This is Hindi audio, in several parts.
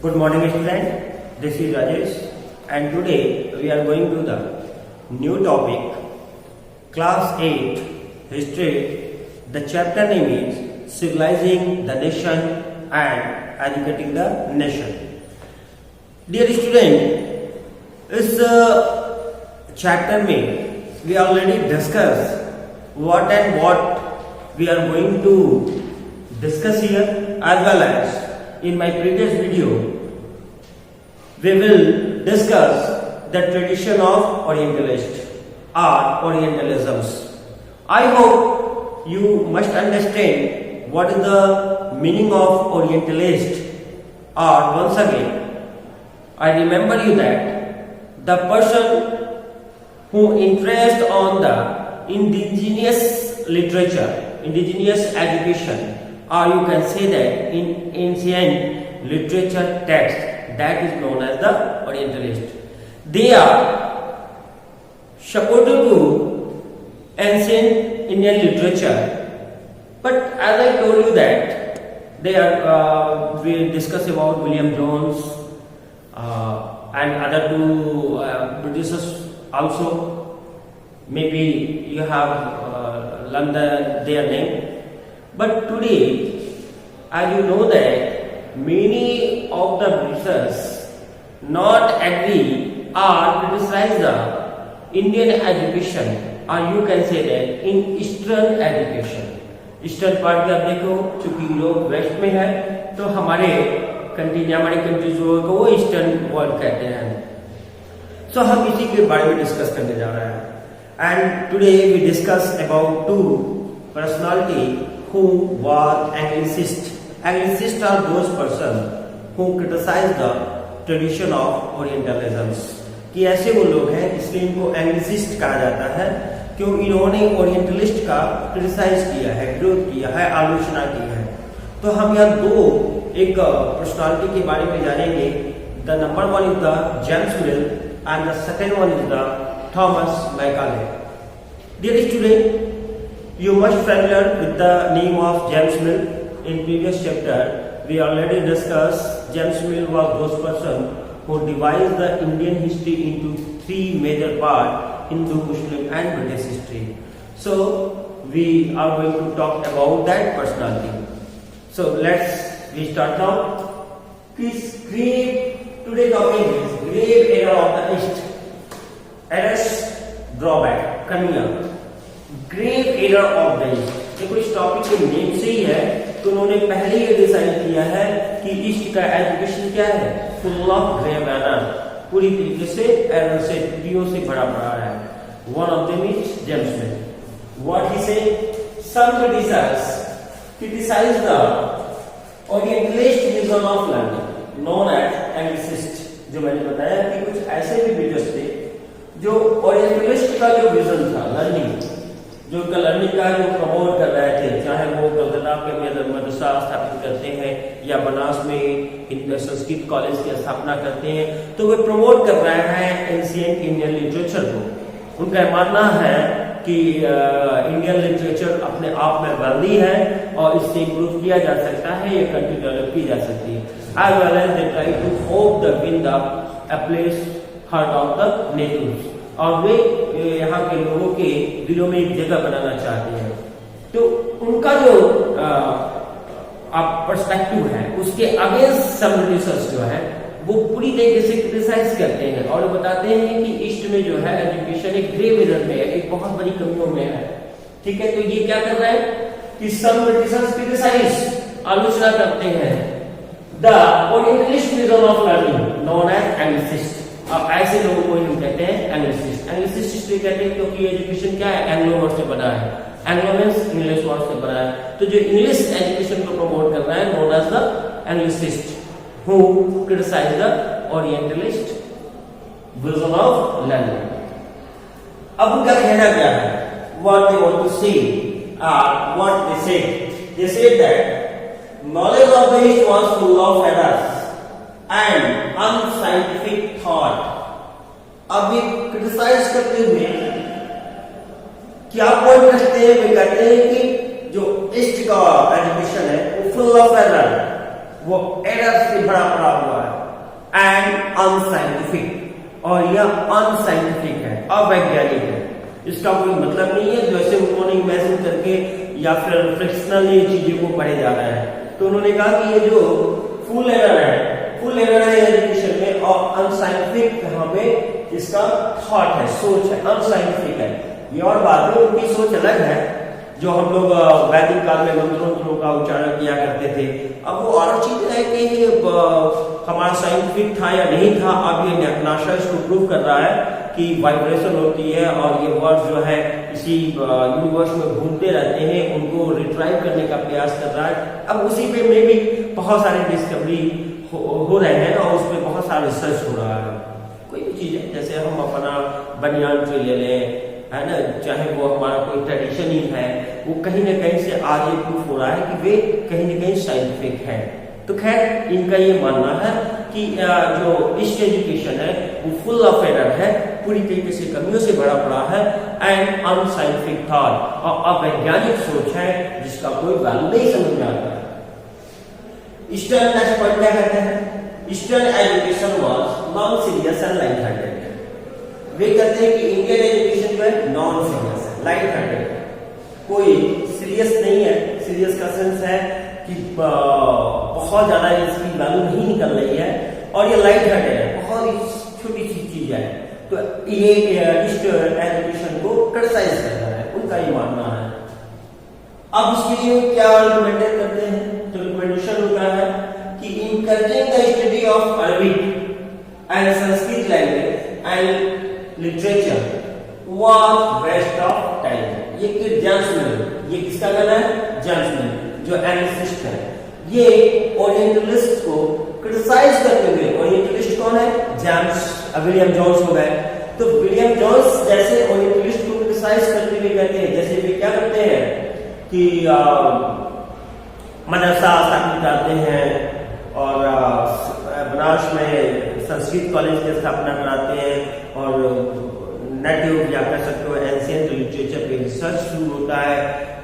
Good morning student, this is Rajesh and today we are going to the new topic class 8 history. The chapter name is civilizing the nation and educating the nation. Dear student, इस chapter में we already discussed what and what we are going to discuss here, as well as in my previous video we will discuss the tradition of Orientalist or Orientalisms. I hope you must understand what is the meaning of Orientalist, or once again I remember you that the person who interests on the indigenous literature, indigenous education, or you can say that in ancient literature text, that is known as the Orientalist. They are supported to ancient Indian literature, but as I told you that they are we discuss about William Jones and other two Britishers also. Maybe you have learned their name. But today, as you know that many of the Britishers not agree or criticize the Indian education, or you can say that in Eastern education. Eastern part में आप देखो, चूंकि लोग वेस्ट में है, तो हमारे कंट्रीज को वो ईस्टर्न वर्ल्ड कहते हैं. सो हम इसी के बारे में डिस्कस करने जा रहे हैं. And today we discuss about two personality who were Anglicists. Anglicists are those persons who criticize the tradition of Orientalisms. कि ऐसे वो लोग हैं, इसलिए इनको एंग्लिसिस्ट कहा जाता है, क्यों इन्होंने ओरिएंटलिस्ट का क्रिटिसाइज किया है, विरोध किया है, आलोचना की है. तो हम यहाँ दो एक पर्सनालिटी के बारे में जानेंगे. The number one is the James mill and the second one is the Thomas Macaulay. Dear student, you must familiar with the name of James Mill. In previous chapter, we already discussed James Mill was those person who devised the Indian history into three major parts: Hindu, Muslim, and British history. So we are going to talk about that personality. So we start now. Today's topic is grave error of the East. Errors, drawback, कमियां. Grave error of the East. देखो इस टॉपिक के नेम से ही है, तो उन्होंने पहले ये डिसाइड किया है कि ईस्ट का एजुकेशन क्या है, फुल ऑफ ग्रेव एरर, पूरी तरीके से एरर से, त्रुटियों से भरा पड़ा है. One of them is James Mill. What he say, some criticise the orientalist vision of learning known as Anglicist. जो मैंने बताया कि कुछ ऐसे भी ब्रिटिश थे जो ओरिएंटलिस्ट का जो विजन था लर्निंग, जो उनका लर्निंग का जो प्रमोट कर रहे थे, चाहे वो कलकत्ता के मदरसा स्थापित करते हैं या बनास में संस्कृत कॉलेज की स्थापना करते हैं, तो वे प्रमोट कर रहे हैं एंशिएंट इंडियन लिटरेचर को. उनका मानना है कि इंडियन लिटरेचर अपने आप में वर्दी है और इससे इम्प्रूव किया जा सकता है, ये कंट्री डेवलप की जा सकती है. As well as they try to hope the win the place heart of the natives, और वे यहाँ के लोगों के दिलों में एक जगह बनाना चाहते हैं. तो उनका जो पर्सपेक्टिव है उसके अगेंस्ट सम रिसर्च जो है वो पूरी तरीके से क्रिटिसाइज करते हैं और बताते हैं कि ईस्ट में जो है एजुकेशन एक ग्रेव एरर में है, एक बहुत बड़ी कमियों में है. ठीक है, तो ये क्या कर रहा है कि सम रिसर्च क्रिटिसाइज, आलोचना करते हैं the orientalist vision of learning known as Anglicist. अब ऐसे लोगों को हम कहते हैं एंग्लिसिस्ट. एंग्लिसिस्ट इसलिए कहते हैं क्योंकि एजुकेशन क्या है, एंग्लो वर्ड से बना है. एंग्लो मींस इंग्लिश वर्ड से बना है. तो जो इंग्लिश एजुकेशन को प्रमोट कर रहा है known as the Anglicist who criticise the orientalist vision of learning. अब उनका कहना क्या है, what they want to say, what they say. They said that knowledge of the East was full of errors and unscientific thought. अब ये क्रिटिसाइज करते हुए क्या पॉइंट रखते हैं, वे कहते हैं कि जो ईस्ट का एजुकेशन है वो फुल ऑफ एरर, वो एरर से भरा पड़ा हुआ है एंड अनसाइंटिफिक, और यह अनसाइंटिफिक है, अवैज्ञानिक है। इसका कोई मतलब नहीं है जैसे उन्होंने इमेजिन करके या फिर फ्रिक्शनल ये चीजों को पढ़े जा रहा है। तो उन्होंने कहा कि ये जो फुल एरर है एजुकेशन में, और अनसाइंटिफिक यहाँ पे इसका थॉट है, सोच है, अनसाइंटिफिक है। ये और बात है, उनकी सोच अलग है। जो हम लोग वैदिक काल में मंत्रों का उच्चारण किया करते थे, अब वो और चीज है कि हमारा साइंटिफिक था या नहीं था। अब ये नासा इसको प्रूव कर रहा है कि वाइब्रेशन होती है और ये वर्ड जो है इसी यूनिवर्स में घूमते रहते हैं, उनको रिट्राइव करने का प्रयास कर रहा है। अब उसी पे में भी बहुत सारे डिस्कवरी हो रहे हैं और उस पर बहुत सारा रिसर्च हो रहा है। कोई भी चीज है, जैसे हम अपना बनियान ट्री ले लें, है ना, चाहे वो हमारा कोई ट्रेडिशन ही है, वो कहीं ना कहीं से आज ये प्रूफ हो रहा है कि वे कहीं ना कहीं साइंटिफिक है। तो खैर इनका ये मानना है कि जो ईस्ट एजुकेशन है वो फुल ऑफ एरर है, पूरी तरीके से कमियों से भरा पड़ा है एंड अनसाइंटिफिक थॉट, और अवैज्ञानिक सोच है जिसका कोई वैल्यू नहीं समझ में आता है। ईस्टर्न नेक्स्ट पॉइंट क्या कहते हैं? Eastern education was non serious and light hearted. वे कहते हैं कि इंडियन एजुकेशन जो है नॉन सीरियस है, लाइट हार्टेड है, कोई सीरियस नहीं है। सीरियस का सेंस है कि बहुत ज्यादा इसकी वैल्यू नहीं निकल रही है, और ये लाइट हार्टेड है, बहुत ही छोटी सी चीज है। तो ये ईस्टर्न एजुकेशन को क्रिटिसाइज कर रहा है, उनका ये मानना है। अब इसके लिए क्या रिकमेंडेड करते हैं? तो रिकमेंडेशन होता है कि encouraging the study of Arabic and Sanskrit language and literature was waste of time. ये ये किसका कहना है? जॉन्सन, जो एनालिस्ट है, ये ओरिएंटलिस्ट को क्रिटिसाइज करते हुए, ओरिएंटलिस्ट कौन है? जेम्स विलियम जोन्स हो गए। तो विलियम जोन्स जैसे ओरिएंटलिस्ट को क्रिटिसाइज करते हुए कहते हैं, जैसे वे क्या करते हैं कि मदरसा स्थापित करते हैं और बनारस में संस्कृत कॉलेज की स्थापना कराते हैं, और नेटिव या कह सकते हो एंशिएंट लिटरेचर पे रिसर्च शुरू होता है,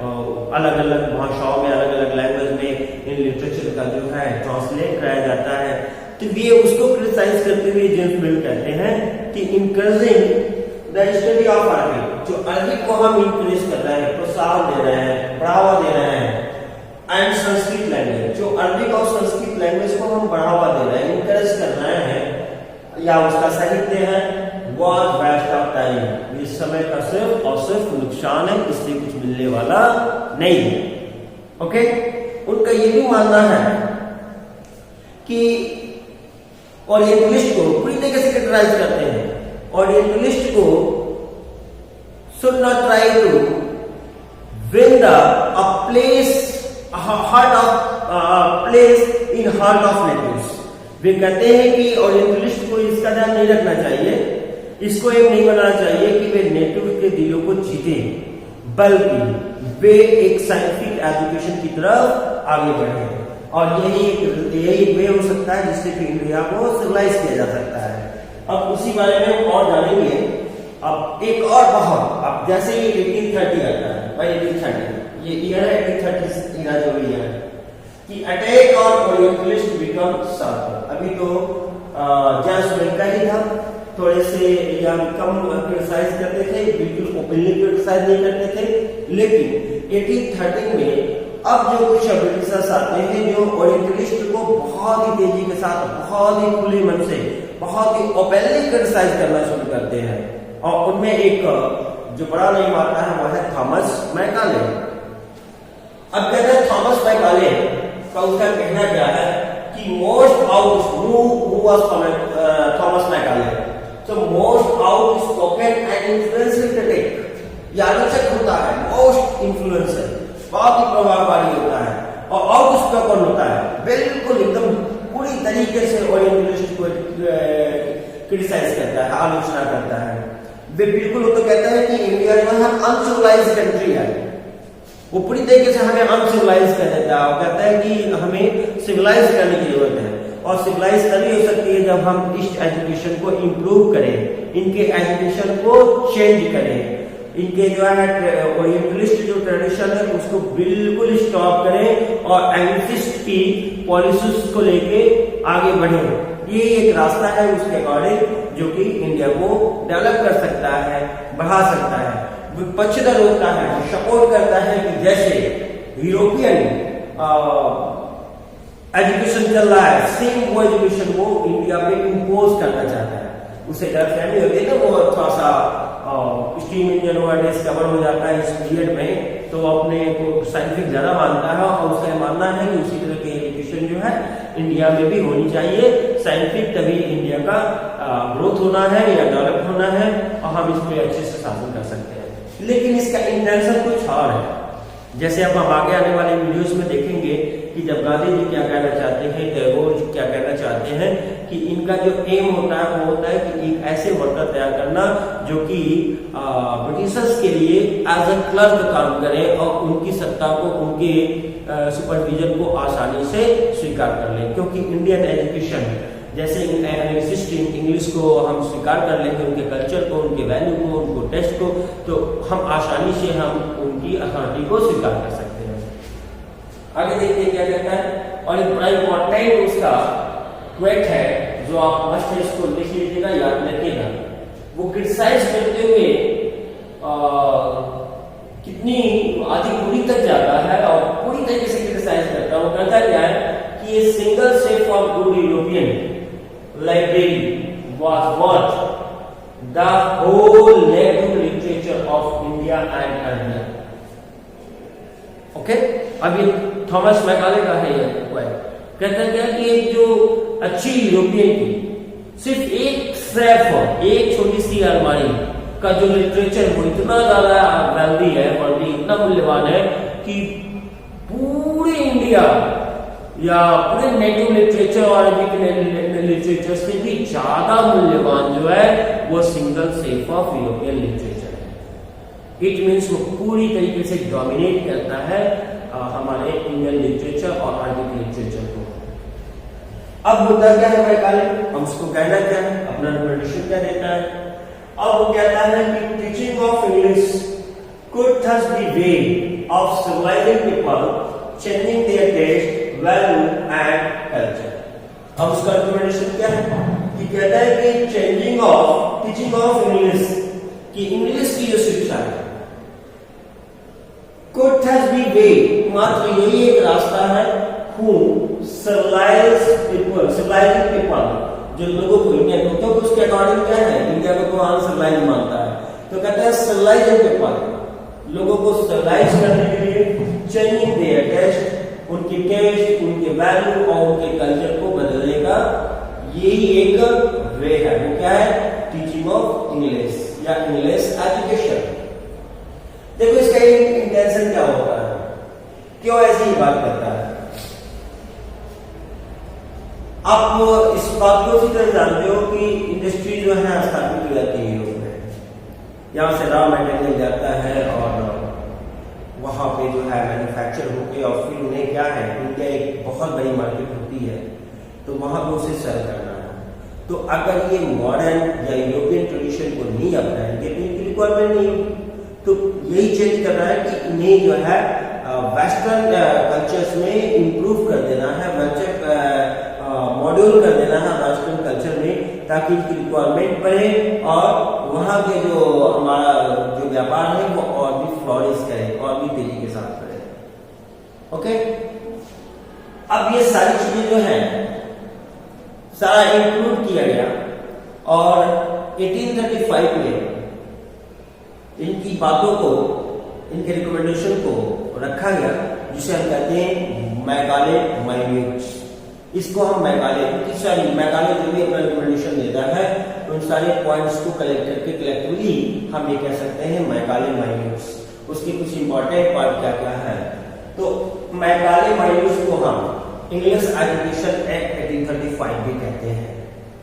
और अलग अलग भाषाओं में, अलग अलग लैंग्वेज में इन लिटरेचर का जो है ट्रांसलेट कराया जाता है। तो ये उसको क्रिटिसाइज करते हुए जेम्स मिल कहते हैं कि encouraging the study of Arabic, जो अरबिक को हम इंकरेज कर रहे हैं, प्रोत्साहन दे रहे हैं, बढ़ावा दे रहे हैं, एंड संस्कृत लैंग्वेज, जो अरबिक और संस्कृत लैंग्वेज को हम बढ़ावा दे रहे हैं, इंकरेज कर रहे हैं, या उसका साहित्य है, was waste of time, इस समय का सिर्फ और सिर्फ नुकसान है, इससे कुछ मिलने वाला नहीं है। ओके, उनका ये भी मानना है कि ओरिएंटलिस्ट को पूरी तरीके से क्रिटिसाइज करते हैं। ओरिएंटलिस्ट को should not try to win the place in heart of natives। वे कहते हैं कि ओरिएंटलिस्ट को इसका ध्यान नहीं रखना चाहिए, इसको एम नहीं बनाना चाहिए कि वे नेटिव के दिलों को जीते, बल्कि वे एक साइंटिफिक एजुकेशन की तरफ आगे बढ़े, और यही वे हो सकता है जिससे कि इंडिया को सिविलाइज किया जा सकता है। अब उसी बारे में और जानेंगे। अब एक और बहुत, अब जैसे ही 1830 आता है, भाई 1830 ये ईयर है, 1830 ईयर जो भी है कि attack on orientalist become sharp. अभी तो जेम्स का ही था, थोड़े से या कम क्रिटिसाइज करते थे, बिल्कुल ओपनली क्रिटिसाइज नहीं करते थे, लेकिन 1813 में अब जो कुछ ब्रिटिशर्स आते हैं जो ओरिएंटलिस्ट को बहुत ही तेजी के साथ, बहुत ही खुले मन से, बहुत ही ओपनली क्रिटिसाइज करना शुरू करते हैं, और उनमें एक जो बड़ा नाम आता है वो है थॉमस मैकाले। अब कहते हैं थॉमस मैकाले का उसका कहना क्या है कि most Thomas Macaulay, so most outspoken and influential critic, ये आलोचक होता है, मोस्ट इन्फ्लुएंसर, बहुत ही प्रभावशाली होता है, और आउटस्पोकन होता है, बिल्कुल एकदम पूरी तरीके से ओरिएंटलिस्ट को क्रिटिसाइज करता है, आलोचना करता है। वे बिल्कुल वो तो कहता है कि इंडिया जो है अनसिविलाइज्ड कंट्री है, वो पूरी तरीके से हमें अनसिविलाइज कर देता है, और कहता है कि हमें सिविलाइज करने की जरूरत है, और सिविलाइज तभी हो सकती है जब हम इस एजुकेशन को इम्प्रूव करें, इनके एजुकेशन को चेंज करें, इनके जो है ओरिएंटलिस्ट जो ट्रेडिशन है उसको बिल्कुल स्टॉप करें और एंग्लिसिस्ट की पॉलिसीज को लेके आगे बढ़े। ये एक रास्ता है उसके अकॉर्डिंग जो कि इंडिया को डेवलप कर सकता है, बढ़ा सकता है। विपक्षता होता है, सपोर्ट करता है कि जैसे यूरोपियन एजुकेशन चल रहा है, सेम वो एजुकेशन वो इंडिया पे इम्पोज करना चाहता है। उसे गलतफहमी होती है ना, वो थोड़ा सा स्टीम इंजन हुआ डिस्कवर हो जाता है इस पीरियड में, तो अपने को साइंटिफिक ज्यादा मानता है और उसका मानना है कि उसी तरह की एजुकेशन जो है इंडिया में भी होनी चाहिए। साइंटिफिक तभी इंडिया का ग्रोथ होना है या डेवलप होना है और हम इस पर अच्छे से शासन कर सकते हैं। लेकिन इसका इंटेंशन कुछ और है। जैसे अब हम आगे आने वाले वीडियोस में देखेंगे कि जब गांधी जी क्या कहना चाहते हैं, टैगोर जी क्या कहना चाहते हैं कि इनका जो एम होता है वो होता है कि एक ऐसे वर्कर तैयार करना जो कि ब्रिटिशर्स के लिए एज ए क्लर्क काम करे और उनकी सत्ता को, उनके सुपरविजन को आसानी से स्वीकार कर ले। क्योंकि इंडियन एजुकेशन जैसे इंग्लिश को हम स्वीकार कर लेंगे, उनके कल्चर को, उनके वैल्यू को, उनको टेस्ट को, तो हम आसानी से हम उनकी अथॉरिटी को स्वीकार कर सकते हैं। आगे देखिए क्या कहता है, और एक बड़ा इंपॉर्टेंट उसका क्वेट है जो आप मस्ट इसको लिख लीजिएगा, याद रखिएगा। वो क्रिटिसाइज करते हुए कितनी आधी पूरी तक जाता है और पूरी तरीके से क्रिटिसाइज करता है। वो कहता क्या है कि ये single safe of good European library was what the whole native literature of India and Arabia. Okay? अब ये थॉमस मैकाले का है ये कहता है कि एक जो अच्छी यूरोपियन की सिर्फ एक स्ट्रैप, एक छोटी सी अलमारी का जो लिटरेचर वो इतना ज्यादा वैल्दी है, वर्दी इतना मूल्यवान है कि पूरे इंडिया या पूरे नेटिव लिटरेचर और अरबिक लिटरेचर से भी ज्यादा मूल्यवान जो है वो single safe of European literature है। इट मीन्स वो पूरी तरीके से डोमिनेट करता है हमारे इंडियन लिटरेचर और अरबिक लिटरेचर को। अब मुद्दा क्या है मैकाले, हम उसको कहना क्या है, अपना रिकमेंडेशन क्या देता है। अब वो कहता है कि teaching of English could thus be way of civilizing people, changing their taste, value and culture. अब उसका रिकमेंडेशन क्या है कि कहता है कि changing of teaching of English, कि इंग्लिश की जो शिक्षा है could thus be way, मात्र यही एक रास्ता है who civilizing people, जो लोगों को इंडियन को, तो उसके अकॉर्डिंग क्या है, इंडिया को कुरान सिविलाइज मानता है, तो कहता है सिविलाइजिंग पीपल, लोगों को सिविलाइज करने के लिए, चेंजिंग देयर टेस्ट, उनकी टेस्ट, उनके वैल्यू और उनके कल्चर को बदलने का यही एक वे है। वो क्या है, टीचिंग ऑफ इंग्लिश या इंग्लिश एजुकेशन। देखो इसका इंटेंशन क्या होता है, क्यों ऐसी ही बात करता है। आप इस बात को इसी तरह जानते हो कि इंडस्ट्री जो है स्थापित हो जाती है यूरोप में, यहाँ से रॉ मटेरियल जाता है और वहां पे जो है मैन्युफैक्चर होके और फिर उन्हें क्या है, इंडिया एक बहुत बड़ी मार्केट होती है तो वहां पे उसे सेल करना है। तो अगर ये मॉडर्न या यूरोपियन ट्रेडिशन को नहीं अपनाएंगे तो इनकी रिक्वायरमेंट नहीं होगी। तो यही चेंज कर रहा है कि इन्हें जो है वेस्टर्न कल्चर्स में इंप्रूव कर देना है, मॉड्यूल कर देना है वेस्टर्न कल्चर में, ताकि इनकी रिक्वायरमेंट बढ़े और वहां के जो हमारा जो व्यापार है वो और भी फ्लोरिश करे और भी तेजी के साथ बढ़े। ओके, अब ये सारी चीजें जो है सारा इंक्लूड किया गया और 1835 में इनकी बातों को, इनके रिकमेंडेशन को रखा गया, जिसे हम कहते हैं मैकाले माइन्यूट्स। इसको हम मैकाले जो भी अपना रिकमेंडेशन देता है उन सारे पॉइंट्स को कलेक्ट करके कलेक्टिवली हम ये कह सकते हैं मैकाले माइन्यूट्स। उसके कुछ इंपॉर्टेंट पार्ट क्या क्या है, तो मैकाले माइन्यूट्स को हम इंग्लिश एजुकेशन एक्ट 1835 भी कहते हैं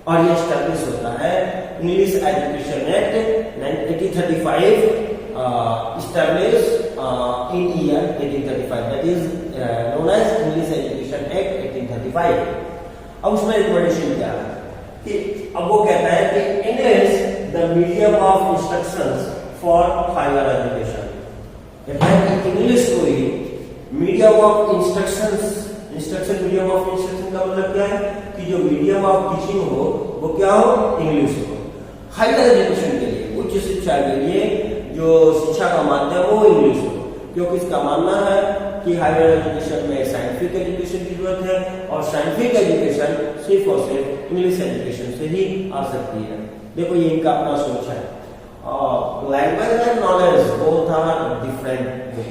और ये एस्टैब्लिश होता है English education act 1835 established in year 1835, that is known as English Education Act 1835। अब उसमें रिकमेंडेशन क्या है कि अब वो कहता है कि English the medium of instructions for higher education. कहता है कि इंग्लिश को ही medium of instruction medium of instruction का मतलब क्या है कि जो मीडियम ऑफ टीचिंग हो वो क्या हो, इंग्लिश हो। हायर एजुकेशन के लिए, उच्च शिक्षा के लिए जो शिक्षा का माध्यम हो इंग्लिश हो, क्योंकि इसका मानना है कि हायर एजुकेशन में साइंटिफिक एजुकेशन की जरूरत है और साइंटिफिक एजुकेशन सिर्फ और सिर्फ इंग्लिश एजुकेशन से ही आ सकती है। देखो ये इनका अपना सोच है। Language and knowledge both are different way,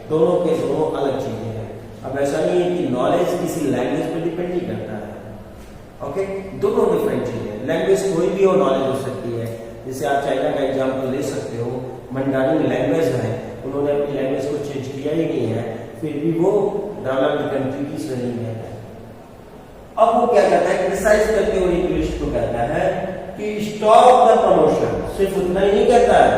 दोनों के दोनों अलग चीजें हैं। अब ऐसा नहीं है कि नॉलेज किसी लैंग्वेज पर डिपेंड नहीं करता है, ओके, दोनों डिफरेंट चीजें। लैंग्वेज कोई भी हो नॉलेज हो सकती है। जैसे आप चाइना का एग्जाम्पल ले सकते हो, मंडारिन लैंग्वेज है, उन्होंने अपनी लैंग्वेज को चेंज किया ही नहीं है, फिर भी वो डेवलप्ड कंट्री की श्रेणी में है। अब वो क्या कहता है, क्रिटिसाइज करके वो इंग्लिश को कहता है कि स्टॉप द प्रमोशन। सिर्फ उतना ही नहीं कहता है,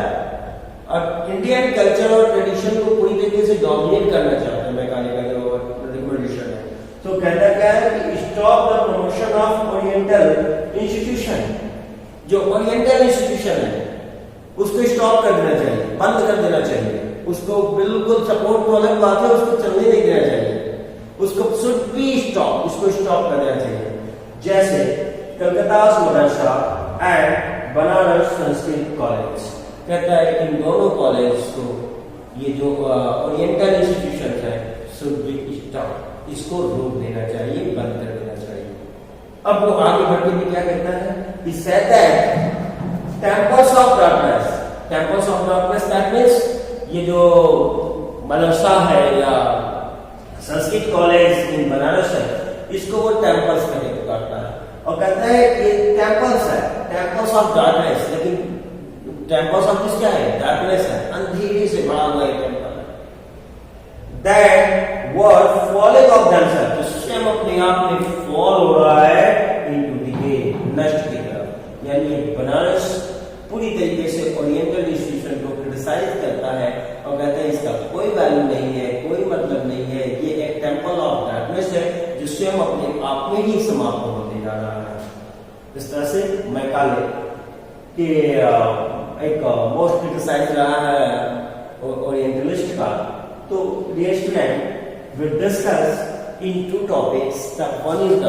और इंडियन कल्चर और ट्रेडिशन को पूरी तरीके से डोमिनेट करना चाहता है मैकाले का जो रिकमेंडेशन है। तो कहता क्या है कि stop the promotion of oriental institution. जो ओरिएंटल इंस्टीट्यूशन है उसको स्टॉप कर देना चाहिए, बंद कर देना चाहिए। उसको बिल्कुल सपोर्ट तो अलग बात है, उसको चलने नहीं देना चाहिए, उसको शुड बी स्टॉप, उसको स्टॉप कर देना चाहिए। जैसे कलकत्ता मदरसा एंड बनारस संस्कृत कॉलेज, कहता है इन दोनों कॉलेज को, ये जो ओरिएंटल इंस्टीट्यूशन है, शुड बी स्टॉप, इसको रोक देना चाहिए, बंद कर देना चाहिए। अब वो आगे बढ़ के भी क्या कहता है, he said that temples of darkness that means ये जो मदरसा है या संस्कृत कॉलेज इन बनारस है, इसको वो टेम्पल्स कहने को करता है और कहता है ये टेम्पल्स है, टेम्पल्स ऑफ डार्कनेस। लेकिन टेम्पल्स ऑफ दिस क्या है, डार्कनेस है, अंधेरे से भरा हुआ एक टेम्पल है। That were falling of themself, तो स्वयं अपने आप में फॉल हो रहा है इनटू डिके, नष्ट की तरफ। यानी बनारस पूरी तरीके से ओरिएंटल इंस्टीट्यूशन को क्रिटिसाइज करता है और कहते हैं इसका कोई वैल्यू नहीं है, कोई मतलब नहीं है, ये एक टेम्पल ऑफ डार्कनेस है जो स्वयं अपने आप में ही समाप्त होने जा रहा है। इस तरह से मैकाले के एक मोस्ट क्रिटिसाइज रहा है ओरिएंटलिस्ट का। तो dear student, we discuss in two topics, the one is the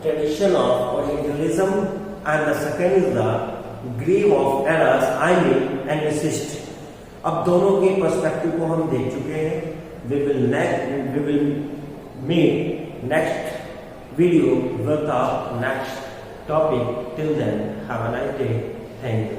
tradition of orientalism and the second is the grieve of errors I mean and assist. अब दोनों के पर्सपेक्टिव को हम देख चुके हैं। We will meet next video with the next topic. Till then have a nice day. Thank you.